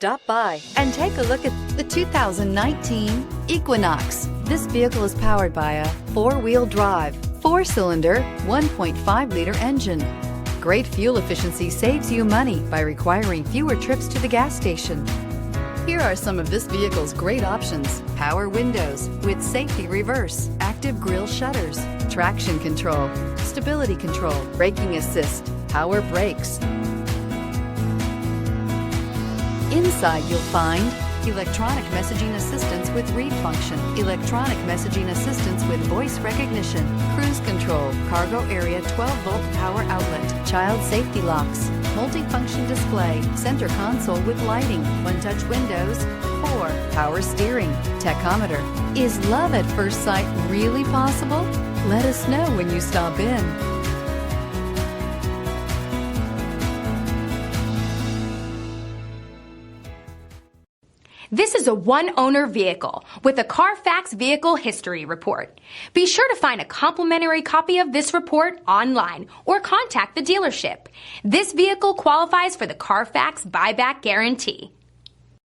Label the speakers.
Speaker 1: Stop by and take a look at the 2019 Equinox. This vehicle is powered by a four-wheel drive, four-cylinder, 1.5-liter engine. Great fuel efficiency saves you money by requiring fewer trips to the gas station. Here are some of this vehicle's great options: power windows with safety reverse, active grille shutters, traction control, stability control, braking assist, power brakes. Inside you'll find electronic messaging assistance with read function, electronic messaging assistance with voice recognition, cruise control, cargo area 12-volt power outlet, child safety locks, multifunction display, center console with lighting, one-touch windows, 4, power steering, tachometer. Is love at first sight really possible? Let us know when you stop in.
Speaker 2: This is a one-owner vehicle with a Carfax Vehicle History Report. Be sure to find a complimentary copy of this report online or contact the dealership. This vehicle qualifies for the Carfax Buyback Guarantee.